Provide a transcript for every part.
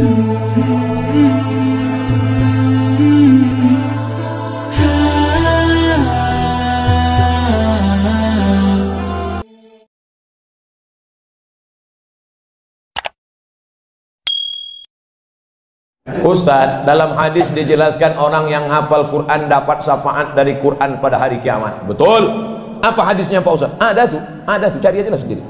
Ustadz, dalam hadis dijelaskan orang yang hafal Quran dapat syafaat dari Quran pada hari kiamat. Betul? Apa hadisnya Pak Ustadz? Ada tuh, cari aja lah sendiri.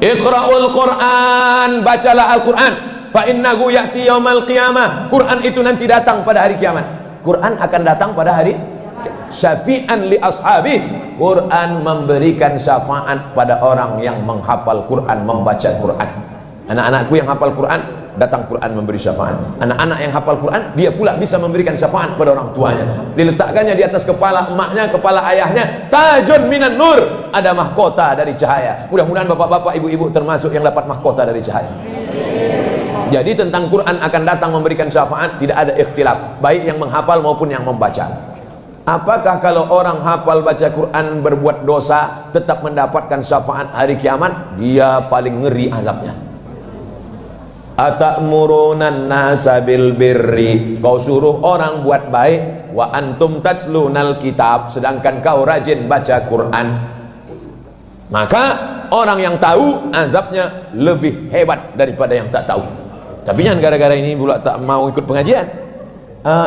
Iqra'ul Quran, bacalah Al-Quran. Fa innahu ya'ti yaumal qiyamah. Quran itu nanti datang pada hari kiamat. Quran akan datang pada hari syafi'an li ashabi. Quran memberikan syafaat pada orang yang menghafal Quran, membaca Quran. Anak-anakku yang hafal Quran, datang Quran memberi syafaat. Anak-anak yang hafal Quran, dia pula bisa memberikan syafaat pada orang tuanya. Diletakkannya di atas kepala emaknya, kepala ayahnya, tajun minan nur, ada mahkota dari cahaya. Mudah-mudahan bapak-bapak, ibu-ibu termasuk yang dapat mahkota dari cahaya. Jadi tentang Quran akan datang memberikan syafaat, tidak ada ikhtilaf, baik yang menghafal maupun yang membaca. Apakah kalau orang hafal baca Quran berbuat dosa tetap mendapatkan syafaat hari kiamat? Dia paling ngeri azabnya. Atamuruna nasa bil birri, kau suruh orang buat baik, wa antum tatslunal kitab, sedangkan kau rajin baca Quran. Maka orang yang tahu azabnya lebih hebat daripada yang tak tahu. Tapi jangan gara-gara ini pula tak mau ikut pengajian.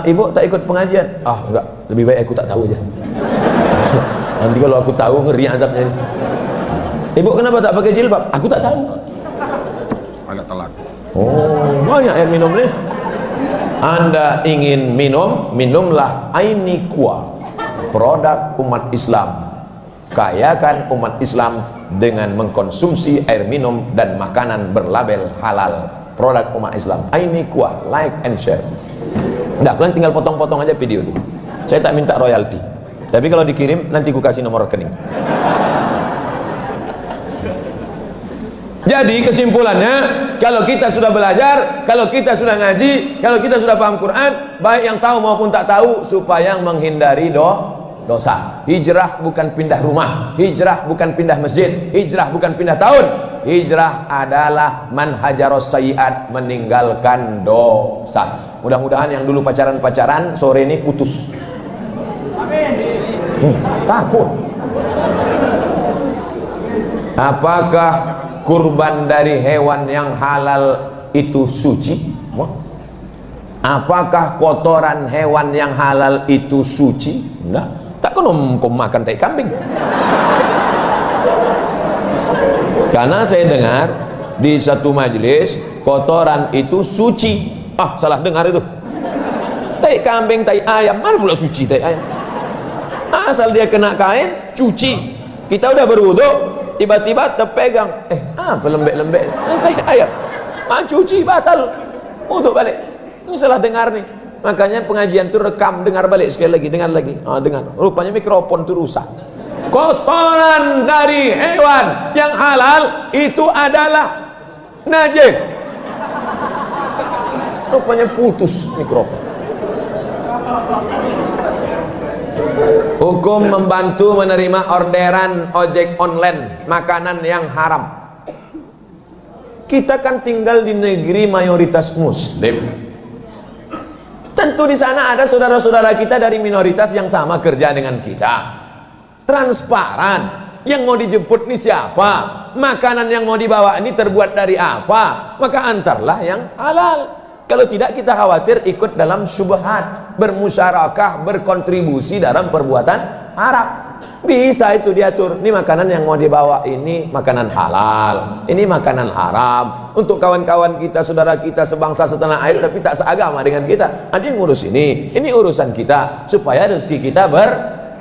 Ibu tak ikut pengajian. Enggak, lebih baik aku tak tahu aja. Nanti kalau aku tahu ngeri azabnya. Ibu kenapa tak pakai jilbab? Aku tak tahu. Agak telat. Oh, banyak air minum nih. Anda ingin minum, minumlah Ainikua, produk umat Islam. Kayakan umat Islam dengan mengkonsumsi air minum dan makanan berlabel halal. Produk umat Islam Ainikua, like and share. Nah, kalian tinggal potong-potong aja video itu. Saya tak minta royalti. Tapi kalau dikirim nanti ku kasih nomor rekening. Jadi kesimpulannya, kalau kita sudah belajar, kalau kita sudah ngaji, kalau kita sudah paham Quran, baik yang tahu maupun tak tahu, supaya menghindari dosa. Hijrah bukan pindah rumah, hijrah bukan pindah masjid, hijrah bukan pindah tahun. Hijrah adalah manhajaros sayyiat, meninggalkan dosa. Mudah-mudahan yang dulu pacaran-pacaran sore ini putus. Takut. Apakah kurban dari hewan yang halal itu suci? Apakah kotoran hewan yang halal itu suci? Enggak. Tak kau makan tai kambing. Karena saya dengar di satu majelis kotoran itu suci. Salah dengar itu. Tai kambing, tai ayam, mana pula suci tai ayam? Asal dia kena kain, cuci. Kita udah berwudu, tiba-tiba terpegang, apa lembek-lembek, tai ayam, cuci batal, wudu balik. Ini salah dengar nih. Makanya pengajian itu rekam, dengar balik sekali lagi, dengar lagi, dengar. Rupanya mikrofon itu rusak. Kotoran dari hewan yang halal itu adalah najis. Rupanya putus mikrofon. Hukum membantu menerima orderan ojek online makanan yang haram. Kita kan tinggal di negeri mayoritas muslim. Tentu di sana ada saudara-saudara kita dari minoritas yang sama kerja dengan kita. Transparan. Yang mau dijemput ini siapa? Makanan yang mau dibawa ini terbuat dari apa? Maka antarlah yang halal. Kalau tidak kita khawatir ikut dalam syubhat, bermusyarakah, berkontribusi dalam perbuatan haram. Bisa itu diatur. Ini makanan yang mau dibawa ini makanan halal, ini makanan haram. Untuk kawan-kawan kita, saudara kita sebangsa setanah air tapi tak seagama dengan kita, ada yang ngurus ini urusan kita, supaya rezeki kita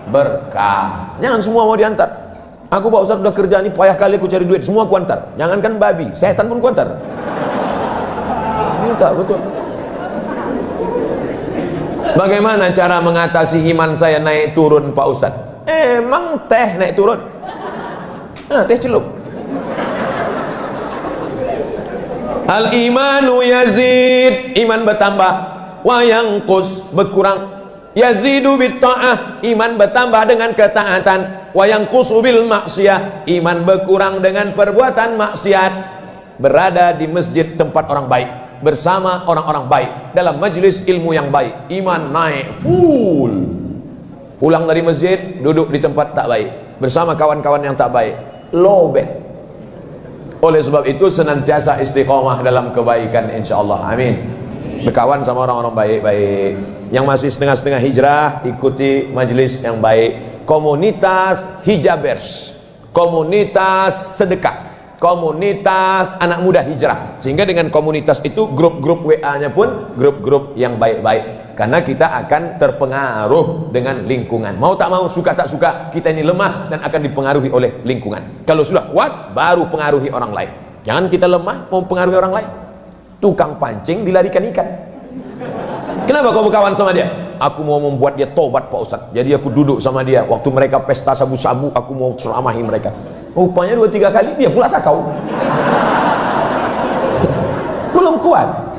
berkah. Jangan semua mau diantar. Aku Pak Ustaz udah kerja nih, payah kali aku cari duit, semua ku antar. Jangankan babi, setan pun ku antar. Minta betul. Bagaimana cara mengatasi iman saya naik turun Pak Ustaz? Emang teh naik turun? Teh celup. Al-imanu yazid, iman bertambah, wa yanqus, berkurang. Yazidu bit ta'ah, iman bertambah dengan ketaatan, wa yanqusu bil maksiyah, iman berkurang dengan perbuatan maksiat. berada di masjid tempat orang baik, bersama orang-orang baik, dalam majelis ilmu yang baik, iman naik full. Pulang dari masjid, duduk di tempat tak baik, bersama kawan-kawan yang tak baik, lowbat. Oleh sebab itu senantiasa istiqomah dalam kebaikan, insyaallah. Amin. Berkawan sama orang-orang baik-baik. Yang masih setengah-setengah hijrah, ikuti majelis yang baik. Komunitas hijabers, komunitas sedekah, komunitas anak muda hijrah. Sehingga dengan komunitas itu grup-grup WA-nya pun grup-grup yang baik-baik. Karena kita akan terpengaruh dengan lingkungan. Mau tak mau, suka tak suka, kita ini lemah dan akan dipengaruhi oleh lingkungan. Kalau sudah kuat, baru pengaruhi orang lain. Jangan kita lemah mau pengaruhi orang lain. Tukang pancing dilarikan ikan. Kenapa kau berkawan sama dia? Aku mau membuat dia tobat, Pak Ustaz. Jadi aku duduk sama dia. Waktu mereka pesta sabu-sabu, aku mau ceramahi mereka. Rupanya 2-3 kali dia pula sakau. Belum kuat.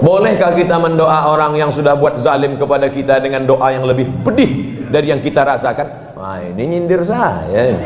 Bolehkah kita mendoa orang yang sudah buat zalim kepada kita dengan doa yang lebih pedih dari yang kita rasakan? Wah, ini nyindir saya.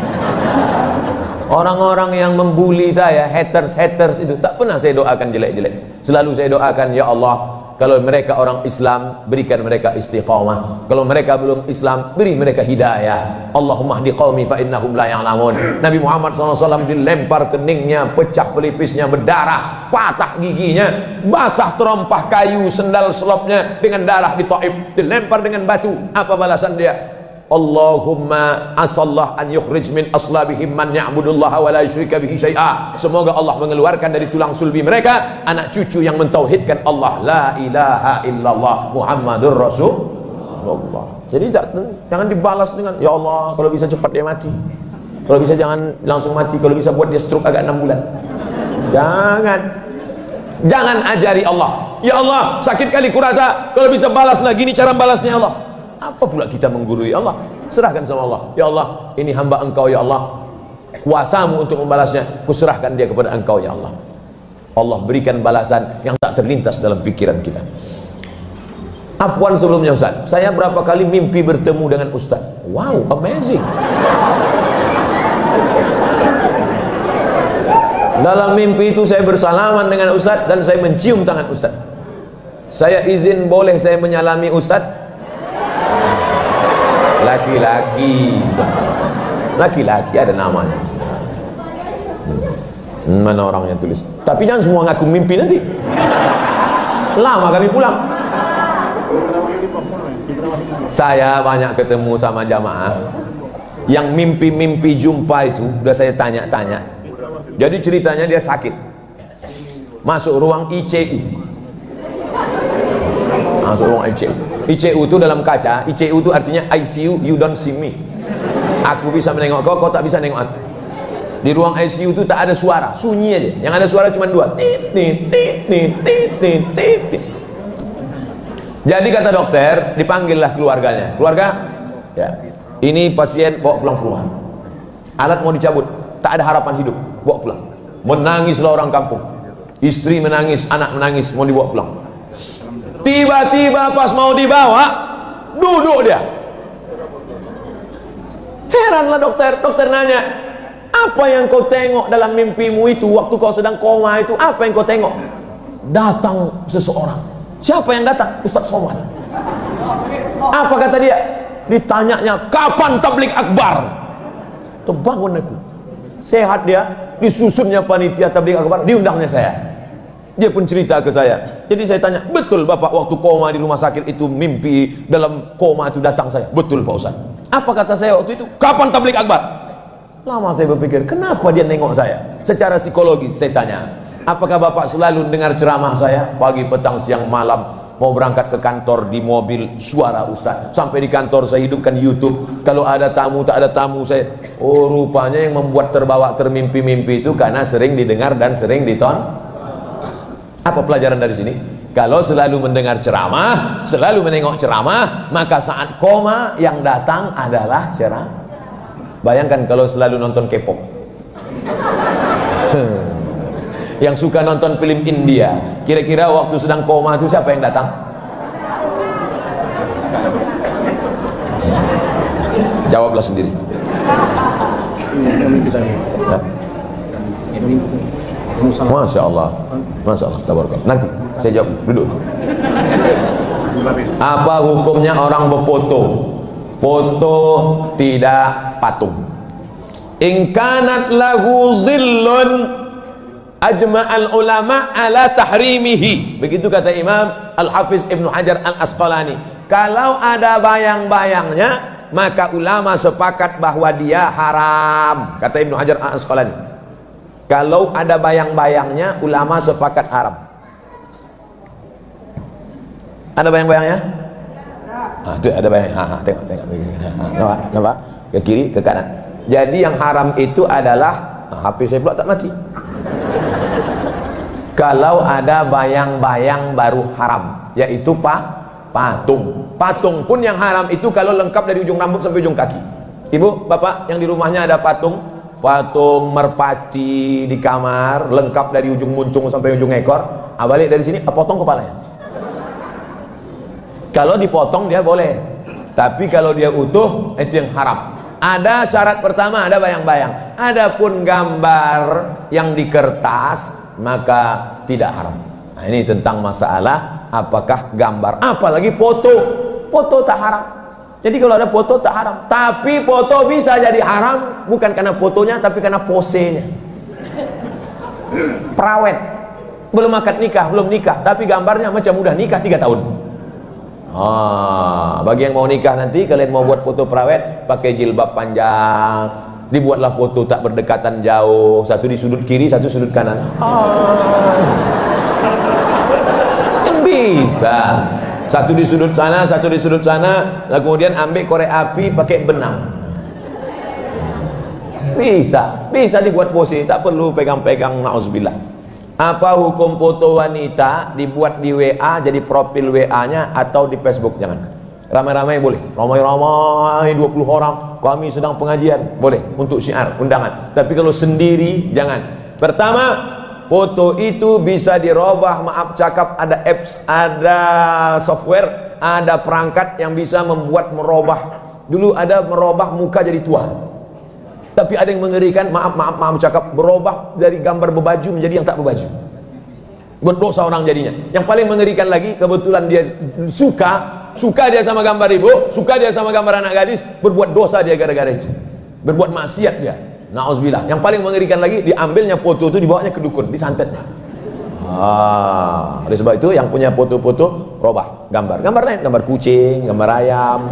Orang-orang yang membuli saya, haters itu, tak pernah saya doakan jelek-jelek. Selalu saya doakan, ya Allah, kalau mereka orang Islam, berikan mereka istiqamah. Kalau mereka belum Islam, beri mereka hidayah. Allahumma hdi qaumi fa innahum la ya'lamun. Nabi Muhammad SAW dilempar keningnya, pecah pelipisnya, berdarah, patah giginya, basah terompah kayu sendal selopnya dengan darah di Taif, dilempar dengan batu. Apa balasan dia? Allahumma asallah an yukhrij min aslabihim man ya'budullaha wa la yusyrika bihi syai'a. Semoga Allah mengeluarkan dari tulang sulbi mereka anak cucu yang mentauhidkan Allah, la ilaha illallah Muhammadur Rasulullah. Jadi jangan dibalas dengan ya Allah, kalau bisa cepat dia mati, kalau bisa jangan langsung mati, kalau bisa buat dia stroke agak 6 bulan. Jangan ajari Allah, ya Allah sakit kali kurasa, kalau bisa balaslah gini cara balasnya Allah. Apa pula kita menggurui Allah? Serahkan sama Allah. Ya Allah, ini hamba engkau ya Allah, kuasamu untuk membalasnya, kuserahkan dia kepada engkau ya Allah. Allah berikan balasan yang tak terlintas dalam pikiran kita. Afwan sebelumnya Ustaz, saya berapa kali mimpi bertemu dengan Ustaz. Wow, amazing. Dalam mimpi itu saya bersalaman dengan Ustaz dan saya mencium tangan Ustaz. Saya izin, boleh saya menyalami Ustaz? Laki-laki ada namanya. Mana orang yang tulis? Tapi jangan semua ngaku mimpi nanti. Lama kami pulang. Saya banyak ketemu sama jamaah yang mimpi-mimpi jumpa itu, udah saya tanya-tanya. Jadi ceritanya dia sakit, masuk ruang ICU. Masuk ruang ICU. ICU itu dalam kaca. ICU itu artinya ICU, you don't see me. Aku bisa menengok kau, kau tak bisa nengok aku. Di ruang ICU itu tak ada suara, sunyi aja. Yang ada suara cuma 2. Tit, tit, tit, tit, tit, tit, tit, tit. Jadi kata dokter, dipanggillah keluarganya. Keluarga, ya, ini pasien bawa pulang ke rumah. Alat mau dicabut, tak ada harapan hidup, bawa pulang. Menangislah orang kampung. Istri menangis, anak menangis, mau dibawa pulang. Tiba-tiba pas mau dibawa, duduk dia. Heranlah dokter. Dokter nanya, apa yang kau tengok dalam mimpimu itu waktu kau sedang koma itu? Apa yang kau tengok? Datang seseorang. Siapa yang datang? Ustaz Somad. Apa kata dia? Ditanyanya, kapan tablik akbar? Terbangun aku. Sehat dia, disusunnya panitia tablik akbar, diundangnya saya. Dia pun cerita ke saya. Jadi saya tanya, betul Bapak waktu koma di rumah sakit itu mimpi dalam koma itu datang saya? Betul Pak Ustaz. Apa kata saya waktu itu? Kapan tablik akbar? Lama saya berpikir, kenapa dia nengok saya? Secara psikologis saya tanya, apakah Bapak selalu dengar ceramah saya? Pagi, petang, siang, malam. Mau berangkat ke kantor di mobil, suara Ustaz. Sampai di kantor saya hidupkan YouTube. Kalau ada tamu, tak ada tamu saya. Oh, rupanya yang membuat terbawa termimpi-mimpi itu karena sering didengar dan sering ditonton. Apa pelajaran dari sini? Kalau selalu mendengar ceramah, selalu menengok ceramah, maka saat koma yang datang adalah ceramah. Bayangkan kalau selalu nonton K-pop. Yang suka nonton film India, kira-kira waktu sedang koma itu siapa yang datang? Jawablah sendiri. Masya Allah, Masya Allah, tabarakallah. Nanti saya jawab, duduk. Apa hukumnya orang berfoto? Foto tidak patung. In kanat lahu zillun ajma'al ulama ala tahrimihi. Begitu kata Imam Al-Hafiz Ibnu Hajar Al-Asqalani. Kalau ada bayang-bayangnya, maka ulama sepakat bahwa dia haram. Kata Ibnu Hajar Al-Asqalani. Kalau ada bayang-bayangnya, ulama sepakat haram. Ada bayang-bayangnya? Itu ada bayang. Tengok. Nampak? Ke kiri, ke kanan. Jadi yang haram itu adalah HP saya pula tak mati. Kalau ada bayang-bayang baru haram, yaitu patung. Patung pun yang haram itu kalau lengkap dari ujung rambut sampai ujung kaki. Ibu, bapak yang di rumahnya ada patung merpati di kamar, lengkap dari ujung muncung sampai ujung ekor. Balik dari sini, potong kepalanya. Kalau dipotong dia boleh, tapi kalau dia utuh itu yang haram. Ada syarat pertama, ada bayang-bayang. Adapun gambar yang di kertas maka tidak haram. Nah, ini tentang masalah apakah gambar, apalagi foto. Foto tak haram. Jadi kalau ada foto tak haram. Tapi foto bisa jadi haram bukan karena fotonya, tapi karena posenya. Perawet belum akad nikah, belum nikah, tapi gambarnya macam udah nikah 3 tahun. Bagi yang mau nikah nanti, kalian mau buat foto perawet, pakai jilbab panjang, dibuatlah foto tak berdekatan jauh, satu di sudut kiri, satu sudut kanan. Bisa, satu di sudut sana, satu di sudut sana, lalu kemudian ambil korek api pakai benang. Bisa dibuat pose, tak perlu pegang-pegang, na'udzubillah. Apa hukum foto wanita dibuat di WA jadi profil WA-nya atau di Facebook? Jangan. Ramai-ramai boleh. Ramai-ramai 20 orang. Kami sedang pengajian. Boleh untuk syiar, undangan. Tapi kalau sendiri jangan. Pertama, foto itu bisa dirubah. Maaf cakap, ada apps, ada software, ada perangkat yang bisa membuat merubah. Dulu ada merubah muka jadi tua. Tapi ada yang mengerikan, maaf cakap, berubah dari gambar berbaju menjadi yang tak berbaju. Berdosa orang jadinya. Yang paling mengerikan lagi, kebetulan dia suka dia sama gambar ibu, suka dia sama gambar anak gadis, berbuat dosa dia gara-gara itu. Berbuat maksiat dia. Na'udzubillah. Yang paling mengerikan lagi, diambilnya foto itu, dibawanya ke dukun, disantetnya. Oleh sebab itu yang punya foto-foto robah gambar lain, gambar kucing, gambar ayam.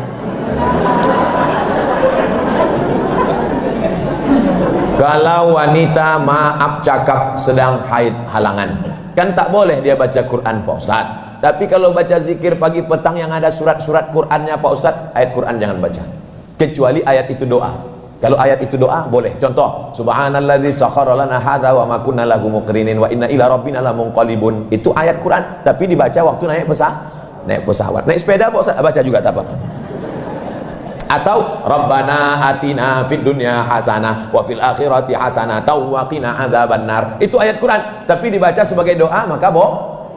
Kalau wanita maaf cakap sedang haid halangan, kan tak boleh dia baca Quran Pak Ustaz. Tapi kalau baca zikir pagi petang yang ada surat-surat Qurannya Pak Ustaz, ayat Quran jangan baca. Kecuali ayat itu doa. Kalau ayat itu doa boleh. Contoh, subhanalladzi sakhkhara lana hadza wa ma kunna lahu muqrinin wa inna ila rabbina lamunqalibun. Itu ayat Quran, tapi dibaca waktu naik pesawat. Naik sepeda Pak Ustaz, baca juga tak apa-apa. Atau Rabbana atina fid dunya hasanah wa fil akhirati hasanah wa qina adzabannar. Itu ayat Quran, tapi dibaca sebagai doa maka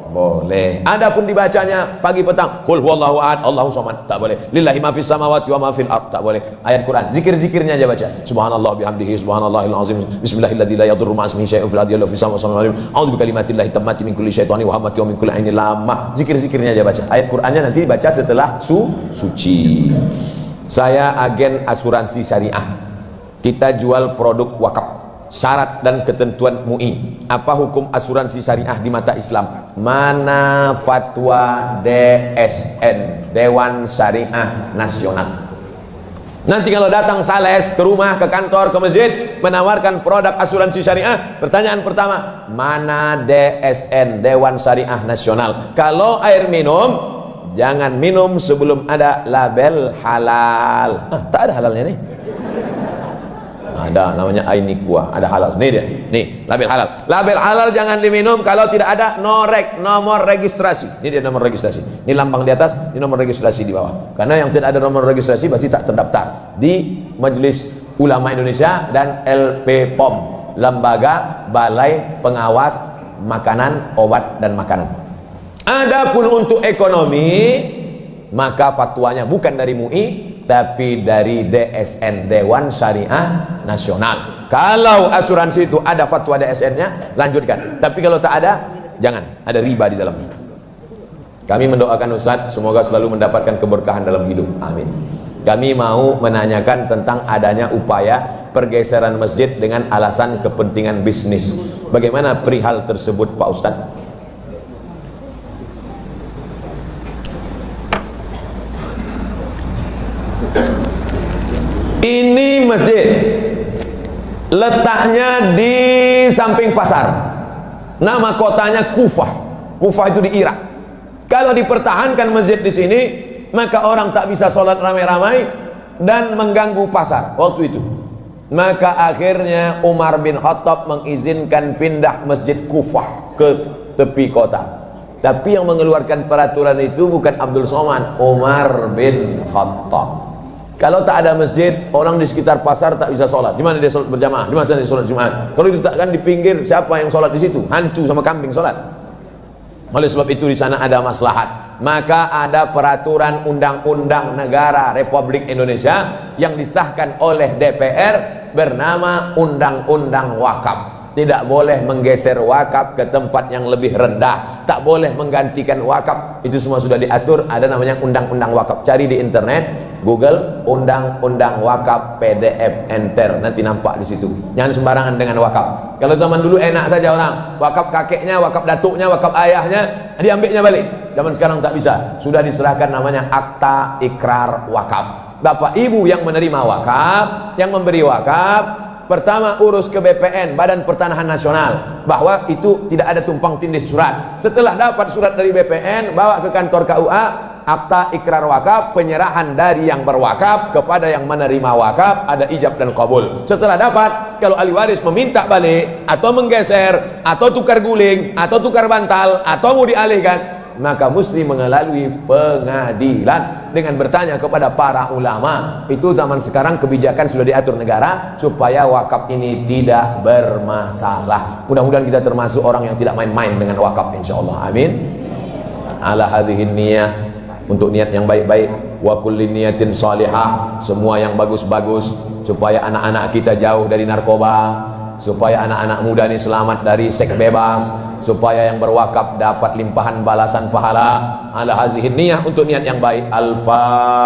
boleh. Adapun dibacanya pagi petang, qul huwallahu ahad, Allahu samad, tak boleh. Lillahi ma fis samawati wa ma fil ard, tak boleh. Ayat Quran, zikir-zikirnya aja baca. Subhanallah bihamdihi, subhanallahil azim, bismillahilladzi la yadurru ma'a ismihi syai'un fil ardi wa fis samawati wa fil ardi. A'udzu bikalimatillahi tammati min kulli syaitani wa hamati wa min kulli ainin lamah. Zikir-zikirnya aja baca. Ayat Qurannya nanti dibaca setelah suci. Saya agen asuransi syariah. Kita jual produk wakaf. Syarat dan ketentuan MUI. Apa hukum asuransi syariah di mata Islam? Mana fatwa DSN, Dewan Syariah Nasional? Nanti kalau datang sales ke rumah, ke kantor, ke masjid, menawarkan produk asuransi syariah, pertanyaan pertama, mana DSN, Dewan Syariah Nasional? Kalau air minum, jangan minum sebelum ada label halal. Tak ada halalnya nih. Ada namanya Ainikwa, ada halal. Nih dia, nih label halal. Label halal jangan diminum kalau tidak ada nomor registrasi. Ini dia nomor registrasi. Ini lambang di atas, ini nomor registrasi di bawah. Karena yang tidak ada nomor registrasi pasti tak terdaftar di Majelis Ulama Indonesia dan LPPOM, Lembaga Balai Pengawas Makanan, Obat dan Makanan. Adapun untuk ekonomi, maka fatwanya bukan dari MUI, tapi dari DSN, Dewan Syariah Nasional. kalau asuransi itu ada fatwa DSN-nya, lanjutkan. Tapi kalau tak ada, jangan. Ada riba di dalamnya. Kami mendoakan Ustadz semoga selalu mendapatkan keberkahan dalam hidup. Amin. Kami mau menanyakan tentang adanya upaya pergeseran masjid dengan alasan kepentingan bisnis. Bagaimana perihal tersebut Pak Ustadz? Ini masjid letaknya di samping pasar. Nama kotanya Kufah. Kufah itu di Irak. Kalau dipertahankan masjid di sini, maka orang tak bisa sholat ramai-ramai dan mengganggu pasar waktu itu. Maka akhirnya Umar bin Khattab mengizinkan pindah masjid Kufah ke tepi kota. Tapi yang mengeluarkan peraturan itu bukan Abdul Somad, Umar bin Khattab. Kalau tak ada masjid, orang di sekitar pasar tak bisa sholat. Di mana dia sholat berjamaah? Di mana dia sholat Jumat? Kalau diletakkan di pinggir, siapa yang sholat di situ? Hantu sama kambing sholat. Oleh sebab itu di sana ada maslahat. Maka ada peraturan undang-undang negara Republik Indonesia yang disahkan oleh DPR bernama Undang-Undang Wakaf. Tidak boleh menggeser wakaf ke tempat yang lebih rendah, tak boleh menggantikan wakaf. Itu semua sudah diatur, ada namanya Undang-Undang Wakaf. Cari di internet, Google Undang-Undang Wakaf PDF, enter, nanti nampak di situ. Jangan sembarangan dengan wakaf. Kalau zaman dulu enak saja orang, wakaf kakeknya, wakaf datuknya, wakaf ayahnya, diambilnya balik. Zaman sekarang tak bisa, sudah diserahkan namanya Akta Ikrar Wakaf. Bapak ibu yang menerima wakaf, yang memberi wakaf, pertama urus ke BPN, Badan Pertanahan Nasional, bahwa itu tidak ada tumpang tindih surat. Setelah dapat surat dari BPN, bawa ke kantor KUA, akta ikrar wakaf, penyerahan dari yang berwakaf kepada yang menerima wakaf, ada ijab dan kabul. Setelah dapat, kalau ahli waris meminta balik atau menggeser atau tukar guling atau tukar bantal atau mau dialihkan, maka mesti melalui pengadilan dengan bertanya kepada para ulama. Itu zaman sekarang kebijakan sudah diatur negara supaya wakaf ini tidak bermasalah. Mudah-mudahan kita termasuk orang yang tidak main-main dengan wakaf, insyaallah. Amin. Ala hadhihin niyah, untuk niat yang baik-baik, wa kulli niyatin salihah, semua yang bagus-bagus, supaya anak-anak kita jauh dari narkoba, supaya anak-anak muda ini selamat dari seks bebas, supaya yang berwakaf dapat limpahan balasan pahala. Ala hazihin niyah, untuk niat yang baik. Al-Fatihah.